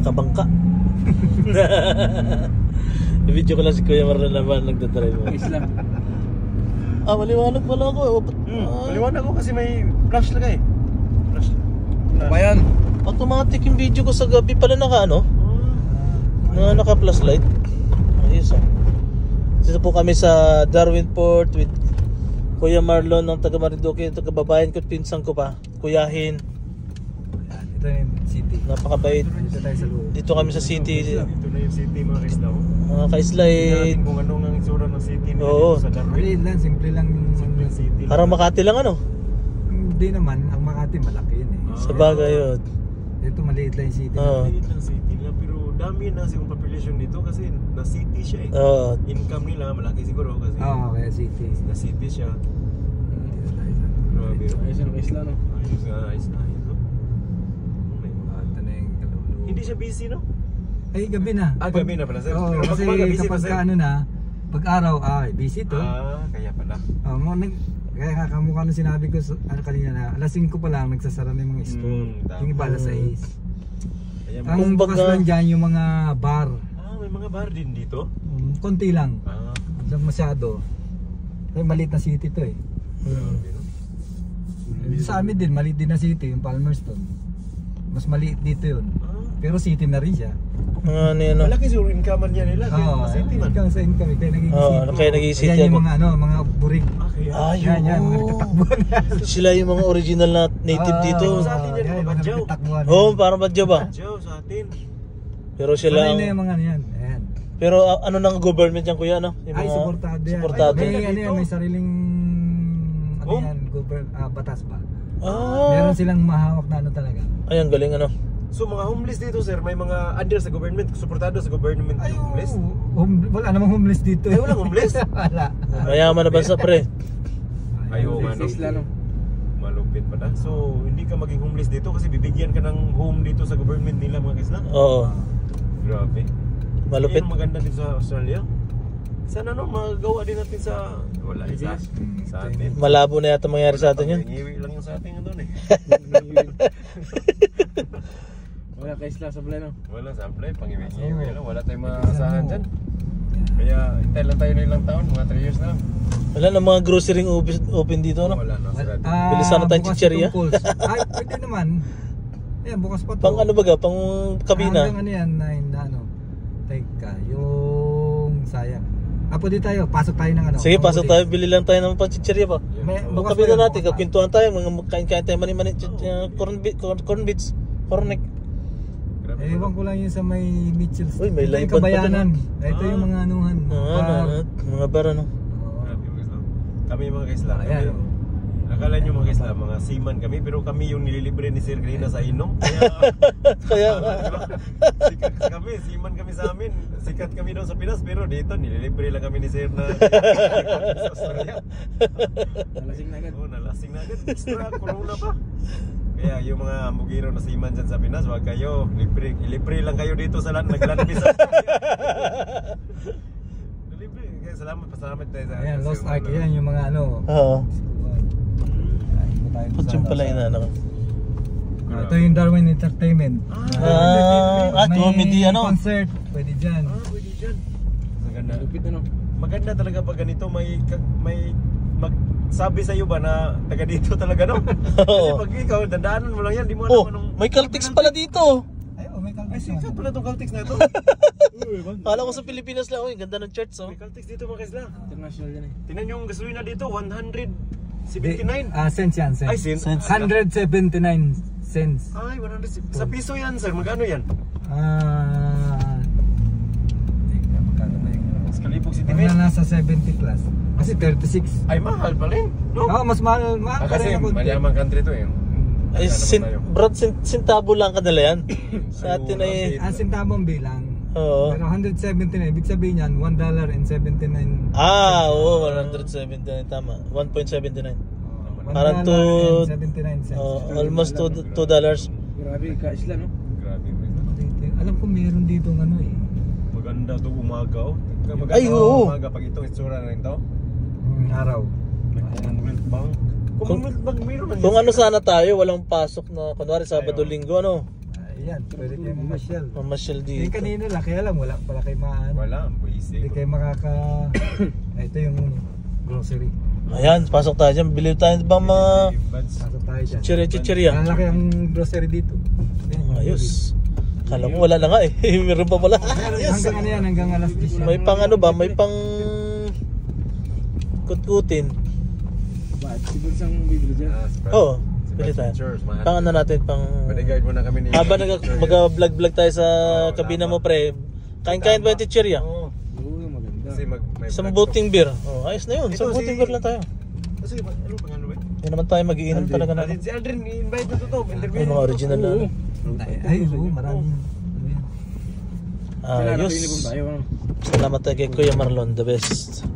nakabangka. I-video ko lang si Kuya Marlon naman nagdadrive mo. Isla. Maliwanag pala ako. Maliwanag ako kasi may flash lagay. Flash. Ba yan? Automatic yung video ko sa gabi pala naka ano? Naka plus light. Ayos ah. Dito po kami sa Darwin Port with Kuya Marlon ng taga Marinduque, taga babayan ko, pinsan ko pa, Kuyahin. Ito yung city. Napakabait. Dito tayo sa loob. Dito kami sa city. Dito na yung city mga kaisla. Mga kaisla Tingnan natin kung anong ang itsura ng city nila Oo. dito sa Darwin. Maliit lang, simple lang yung Simple city. Parang Makati lang ano? Hindi naman, ang Makati malaki yun eh. Sa bagay yun. Ito maliit lang yung city. Oo. Maliit lang city nila pero dami na sigong population dito kasi na city siya eh. Oo. Income nila malaki siguro kasi Oo, kaya city. na city siya. Dito tayo sa Grabe. ayos ang isla no? Ayos nga, ayos na ayos. No? Oh my God. Ito na yung kaluluwa. Hindi siya busy no? Ay, gabi na. Gabi na pala sir. Oo, Pero kasi pag busy kapag pa, sir. ka, ano na, pag araw, busy to. Kaya pala. Kaya kamukha nung sinabi ko kanina na alas 5 pa lang nagsasara na yung mga store. Tama. Yung iba alas 6. Kaya Ang bukas Kumbaga- lang dyan yung mga bar. may mga bar din dito. Konti lang. Ah, Lang masyado. Kasi maliit na city to eh. grabe no? Sa amin din, maliit din na city, yung Palmerston. Mas maliit dito yun. Pero city na rin siya. Ano yan no? Malaki siguro income niya nila. Oo, City man. ikaw sa income, kaya naging Oo, city. kaya naging city Ayan yung agad. mga mga burig. Kaya. Yan, mga nagtatakbuhan. Sila yung mga original na native dito. Sa atin yan, mga mga badyaw. nagtatakbuhan. Oo, parang badyo ba? Joe, sa atin. Pero Sila sila na yung mga yan. Ayan. pero ano ng government yan kuya no? Yung Ay, mga suportado yan. suportado. May, Dito. ano yan, may sariling Oh? batas ba? Ah, Meron silang mahawak na ano talaga. ay ang galing ano. So mga homeless dito sir, may mga under sa government, suportado sa government Ay, yung homeless. wala namang homeless dito. Ay, walang homeless? Wala. Mayaman na bansa pre. Ayaw nga no. Isla, no? Malupit pa na. So hindi ka maging homeless dito kasi bibigyan ka ng home dito sa government nila mga kaisla. Oo. Grabe. Malupit. Yan ang maganda dito sa Australia. Sana no, magawa din natin sa wala isa sa atin. Malabo na yata mangyari sa atin yun. Ngiwi lang yung sa atin ano eh. Wala ka isla sa plano. Wala sample, pangiwi-ngiwi lang. Wala tayong maasahan dyan. Kaya hintay lang tayo na ilang taon, mga 3 years na lang. Wala na mga grocery open dito no. Wala na, sarado. Bilisan na tayong bukas chicheria. itong calls. Ay, pwede naman. Ayan, bukas pa to. Pang ano baga, pang kabina. Hanggang ano yan, ano. Teka, yung sayang. Pwede tayo, pasok tayo ng ano. Sige, pang pasok huli. tayo, bili lang tayo ng panchicheria pa. May, Pang bukas kabina pa yun, natin, bukas pa. kapintuan tayo, mga kain-kain tayo mani-mani, corn bits, cornic. Grabe. Ewan ko lang yun sa may Mitchells. Uy, may Ito yung live band pa kabayanan. dun, Ito yung mga anuhan. Mga bar ano. Grabe, mga kaisla. Kami mga kaisla. Ayan. Kami, akala nyo mga kaisla, mga seaman kami, pero kami yung nililibre ni Sir kanina sa inom. Kaya Sikat kami, seaman kami sa amin. Sikat kami doon sa Pinas, pero dito nililibre lang kami ni Sir na sa Australia. Nalasing na agad. Oo, nalasing na agad. Extra, corona pa. Kaya yung mga ambugiro na seaman dyan sa Pinas, wag kayo, libre lang kayo dito sa naglalabis sa libre. Kaya salamat, pasalamat tayo sa Ayan, Lost Sir Ark. Marlon. Yan yung mga ano. Oo. Ito Yung pala yun ano. Ito yung Darwin Entertainment. Comedy ano. Concert. Pwede dyan. Pwede dyan. Maganda. Lupit ano. Maganda talaga pag ganito may magsabi sa iyo ba na taga dito talaga no? Kasi pag ikaw dadaanan mo lang yan, di mo alam Oh, anong may Caltex pala dito. Ay, may Ay, sikat pala itong Caltex na ito. Kala ko sa Pilipinas lang, oh, ganda ng church oh. May Caltex dito mga kaisla. International yan eh. Tingnan yung gasolina dito, 179. Cents yan, cents. Ay, cents. 179 cents. Ay, 100. Sa piso yan, sir. Magkano yan? Teka, magkano na yung Mas kalibog si Mga Timet. nasa 70 plus. Kasi 36. Ay, mahal pala yun. No? Mas mahal pa Kasi rin ako. mayamang country to eh. Ay, Brad, sintabo lang kadala yan. Sa atin ay, Sintabong bilang. oo. Pero 179, ibig sabihin yan, $1.79. Oo, 179, tama. 1.79. Parang $1.79. almost $2. Grabe, kaisla no? Grabe. Alam ko meron dito ng ano eh. Maganda to umaga oh. Maganda Ay, oo. umaga pag itong itsura na rin to. Araw. May Commonwealth Bank. Commonwealth Bank meron na Kung ano sana tayo, walang pasok na, kunwari Sabado, Linggo, ano? Ayan, pwede kayo mamasyal. Mamasyal Yung dito. kanina lang, kaya lang wala pala kayo maano. Wala, buisig. Hindi kayo makaka... Ito yung grocery. Ayan, pasok tayo dyan. Bili tayo ba mga Pasok tayo dyan. chichirya? Malaki ang grocery dito. Ayos. Kala ko wala na nga eh. Meron pa pala. Hanggang ano yan, hanggang alas 10 yan. May pang ano ba? May pang kutkutin. Siguro isang bibili dyan. Oo, bili tayo. Pang ano natin, pang... Bodyguard mo na kami ni... Habang mag-vlog-vlog tayo sa kabina mo pre, kain-kain ba yung chichirya? Oo. Oo, maganda. Kasi may Isang buting beer. Oh, ayos na yun. Isang Ito, buting si- beer lang tayo. Kasi ano pang ano ba? Hindi naman tayo mag-iinom talaga na. Si Aldrin, i-invite na to. Interview. Ay, mga original na. ano. Ay, oo, maraming. Ano yan? Ayos. Tayo, ano? Salamat tayo kay Kuya Marlon, the best.